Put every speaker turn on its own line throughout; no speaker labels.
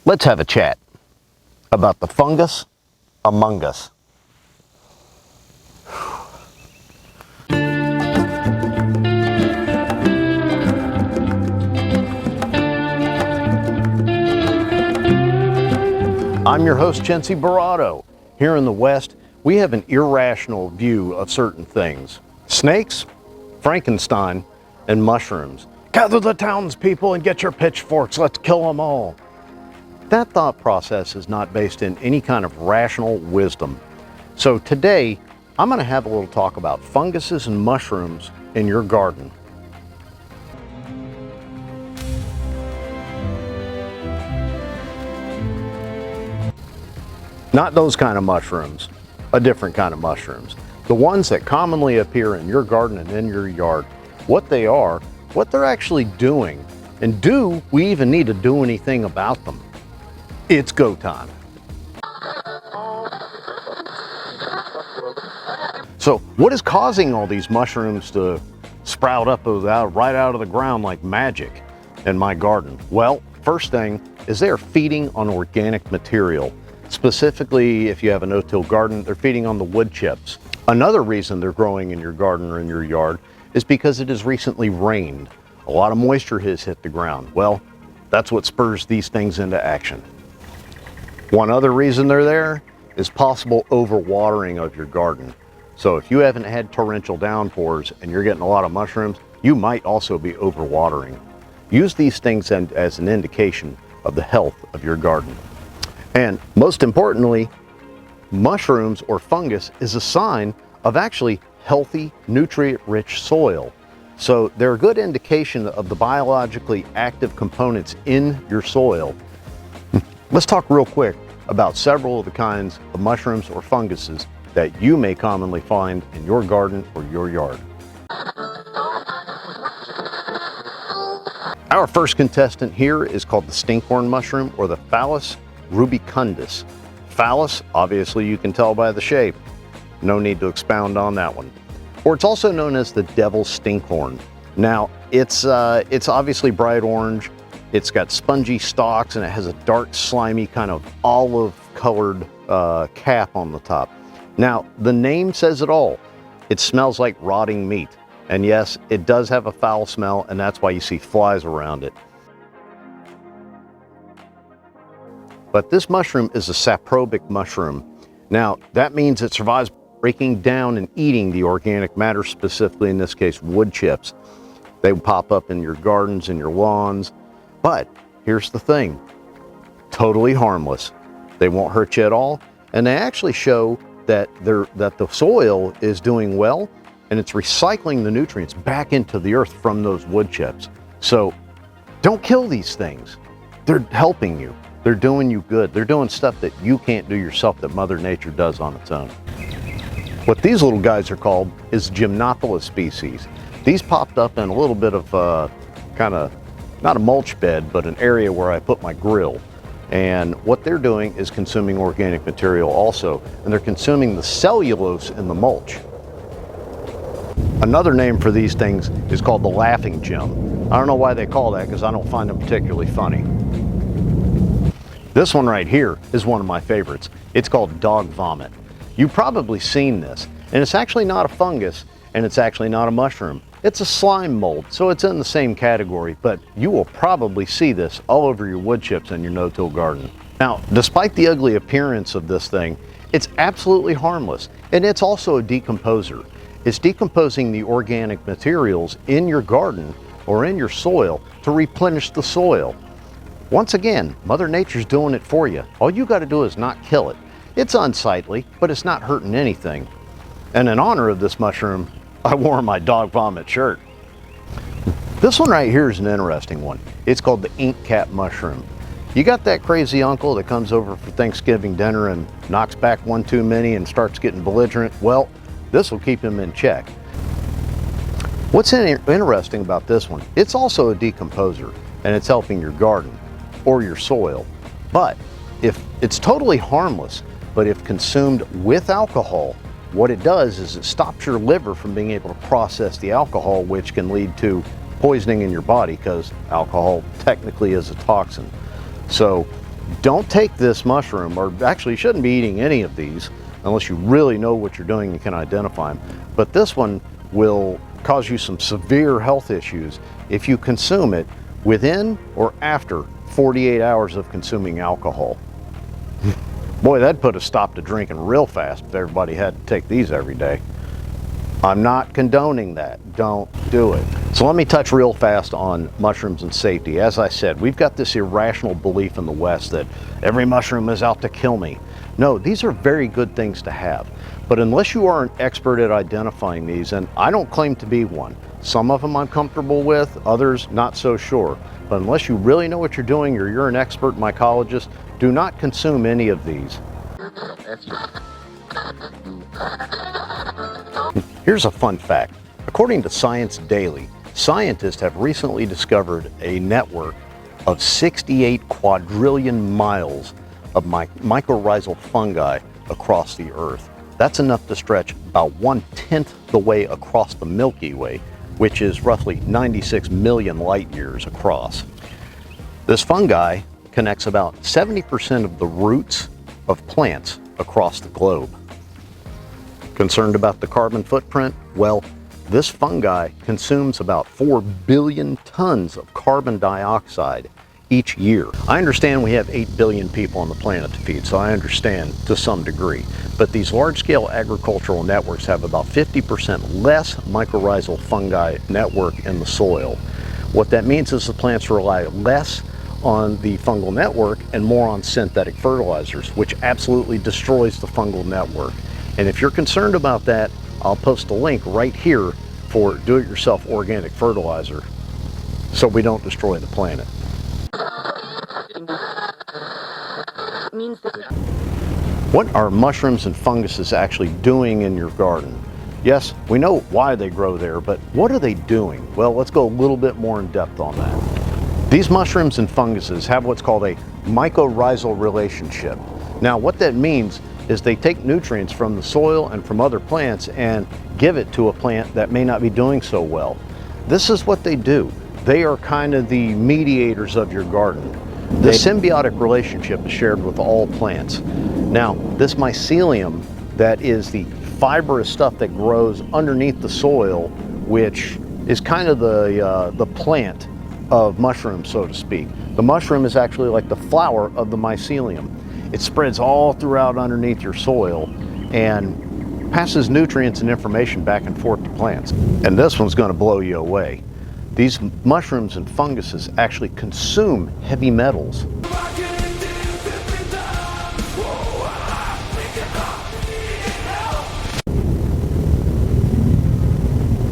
Let's have a chat about the fungus among us. I'm your host, Chintzy. Here in the West, we have an irrational view of certain things. Snakes, Frankenstein, and mushrooms. Gather the townspeople and get your pitchforks, let's kill them all. That thought process is not based in any kind of rational wisdom. So today, I'm going to have a little talk about funguses and mushrooms in your garden. Not those kind of mushrooms, a different kind of mushrooms. The ones that commonly appear in your garden and in your yard. What they are, what they're actually doing, and do we even need to do anything about them? It's go time. So what is causing all these mushrooms to sprout up right out of the ground like magic in my garden? Well, first thing is they are feeding on organic material. Specifically, if you have a no-till garden, they're feeding on the wood chips. Another reason they're growing in your garden or in your yard is because it has recently rained. A lot of moisture has hit the ground. Well, that's what spurs these things into action. One other reason they're there is possible overwatering of your garden. So if you haven't had torrential downpours and you're getting a lot of mushrooms, you might also be overwatering. Use these things as an indication of the health of your garden. And most importantly, mushrooms or fungus is a sign of actually healthy, nutrient-rich soil. So they're a good indication of the biologically active components in your soil. Let's talk real quick about several of the kinds of mushrooms or funguses that you may commonly find in your garden or your yard. Our first contestant here is called the stinkhorn mushroom or the Phallus rubicundus. Phallus, obviously you can tell by the shape. No need to expound on that one. Or it's also known as the devil's stinkhorn. Now, it's obviously bright orange. It's got spongy stalks and it has a dark, slimy, kind of olive-colored cap on the top. Now, the name says it all. It smells like rotting meat. And yes, it does have a foul smell, and that's why you see flies around it. But this mushroom is a saprobic mushroom. Now, that means it survives breaking down and eating the organic matter, specifically in this case, wood chips. They pop up in your gardens and your lawns. But here's the thing, totally harmless. They won't hurt you at all. And they actually show that the soil is doing well and it's recycling the nutrients back into the earth from those wood chips. So don't kill these things. They're helping you. They're doing you good. They're doing stuff that you can't do yourself that Mother Nature does on its own. What these little guys are called is Gymnophilus species. These popped up in a little bit of kind of, not a mulch bed, but an area where I put my grill. And what they're doing is consuming organic material also, and they're consuming the cellulose in the mulch. Another name for these things is called the laughing gem. I don't know why they call that, because I don't find them particularly funny. This one right here is one of my favorites. It's called dog vomit. You've probably seen this, and it's actually not a fungus, and it's actually not a mushroom. It's a slime mold, so it's in the same category, but you will probably see this all over your wood chips in your no-till garden. Now, despite the ugly appearance of this thing, it's absolutely harmless, and it's also a decomposer. It's decomposing the organic materials in your garden or in your soil to replenish the soil. Once again, Mother Nature's doing it for you. All you got to do is not kill it. It's unsightly, but it's not hurting anything. And in honor of this mushroom, I wore my dog vomit shirt. This one right here is an interesting one. It's called the ink cap mushroom. You got that crazy uncle that comes over for Thanksgiving dinner and knocks back one too many and starts getting belligerent? Well, this will keep him in check. What's interesting about this one, it's also a decomposer, and it's helping your garden or your soil. But if it's totally harmless, but if consumed with alcohol, what it does is it stops your liver from being able to process the alcohol, which can lead to poisoning in your body, because alcohol technically is a toxin. So Don't take this mushroom, or actually you shouldn't be eating any of these unless you really know what you're doing and can identify them. But this one will cause you some severe health issues if you consume it within or after 48 hours of consuming alcohol. Boy, that'd put a stop to drinking real fast if everybody had to take these every day. I'm not condoning that. Don't do it. So let me touch real fast on mushrooms and safety. As I said, we've got this irrational belief in the West that every mushroom is out to kill me. No, these are very good things to have. But unless you are an expert at identifying these, and I don't claim to be one, some of them I'm comfortable with, others not so sure. But unless you really know what you're doing or you're an expert mycologist, do not consume any of these. Here's a fun fact. According to Science Daily, scientists have recently discovered a network of 68 quadrillion miles of mycorrhizal fungi across the Earth. That's enough to stretch about 1/10 the way across the Milky Way, which is roughly 96 million light years across. This fungi connects about 70% of the roots of plants across the globe. Concerned about the carbon footprint? Well, this fungi consumes about 4 billion tons of carbon dioxide each year. I understand we have 8 billion people on the planet to feed, so I understand to some degree. But these large-scale agricultural networks have about 50% less mycorrhizal fungi network in the soil. What that means is the plants rely less on the fungal network and more on synthetic fertilizers, which absolutely destroys the fungal network. And if you're concerned about that, I'll post a link right here for do-it-yourself organic fertilizer so we don't destroy the planet. What are mushrooms and funguses actually doing in your garden? Yes, we know why they grow there, but what are they doing? Well, let's go a little bit more in depth on that. These mushrooms and funguses have what's called a mycorrhizal relationship. Now, what that means is they take nutrients from the soil and from other plants and give it to a plant that may not be doing so well. This is what they do. They are kind of the mediators of your garden. The symbiotic relationship is shared with all plants. Now, this mycelium, that is the fibrous stuff that grows underneath the soil, which is kind of the plant of mushrooms, so to speak. The mushroom is actually like the flower of the mycelium. It spreads all throughout underneath your soil and passes nutrients and information back and forth to plants. And this one's going to blow you away. These mushrooms and funguses actually consume heavy metals.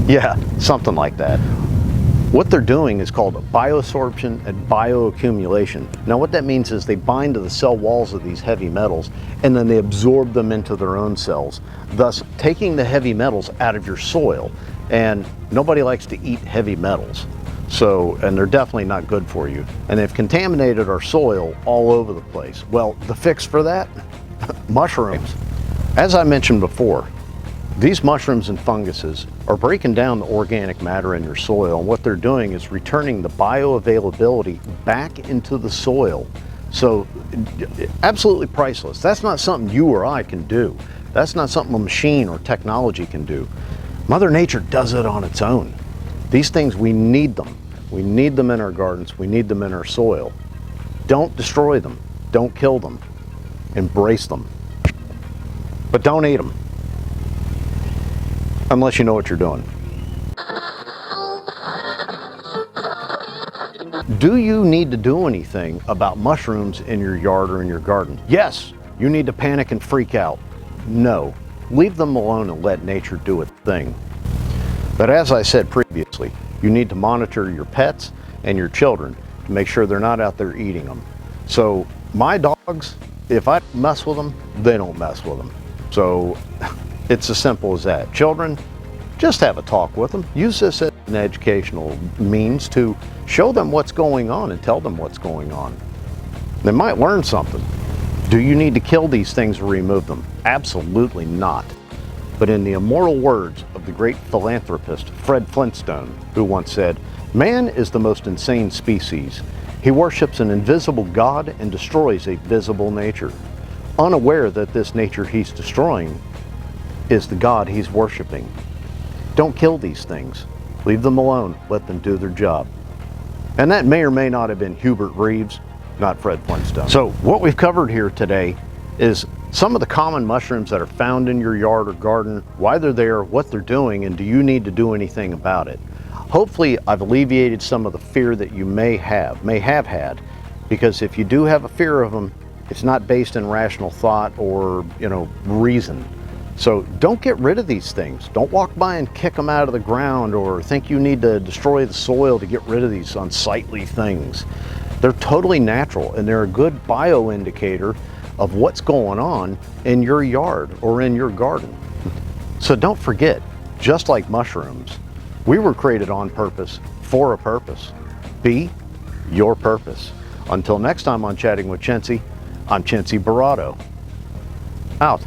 Yeah, something like that. What they're doing is called bioabsorption and bioaccumulation. Now what that means is they bind to the cell walls of these heavy metals and then they absorb them into their own cells, thus taking the heavy metals out of your soil. And nobody likes to eat heavy metals. And they're definitely not good for you. And they've contaminated our soil all over the place. Well, the fix for that? Mushrooms. As I mentioned before, these mushrooms and funguses are breaking down the organic matter in your soil, and what they're doing is returning the bioavailability back into the soil. So absolutely priceless. That's not something you or I can do. That's not something a machine or technology can do. Mother Nature does it on its own. These things, we need them. We need them in our gardens. We need them in our soil. Don't destroy them. Don't kill them. Embrace them. But don't eat them. Unless you know what you're doing. Do you need to do anything about mushrooms in your yard or in your garden? Yes, you need to panic and freak out. No, leave them alone and let nature do its thing. But as I said previously, you need to monitor your pets and your children to make sure they're not out there eating them. So my dogs, if I mess with them, they don't mess with them. So it's as simple as that. Children, just have a talk with them. Use this as an educational means to show them what's going on and tell them what's going on. They might learn something. Do you need to kill these things or remove them? Absolutely not. But in the immortal words of the great philanthropist Fred Flintstone, who once said, "Man is the most insane species. He worships an invisible God and destroys a visible nature, unaware that this nature he's destroying is the God he's worshiping. Don't kill these things. Leave them alone. Let them do their job. And that may or may not have been Hubert Reeves, not Fred Flintstone. So what we've covered here today is some of the common mushrooms that are found in your yard or garden, why they're there, what they're doing, and do you need to do anything about it. Hopefully I've alleviated some of the fear that you may have had, because if you do have a fear of them, it's not based in rational thought or, reason. So don't get rid of these things. Don't walk by and kick them out of the ground or think you need to destroy the soil to get rid of these unsightly things. They're totally natural and they're a good bioindicator of what's going on in your yard or in your garden. So don't forget, just like mushrooms, we were created on purpose for a purpose. Be your purpose. Until next time on Chatting with Chintzy, I'm Chintzy Barato. Out.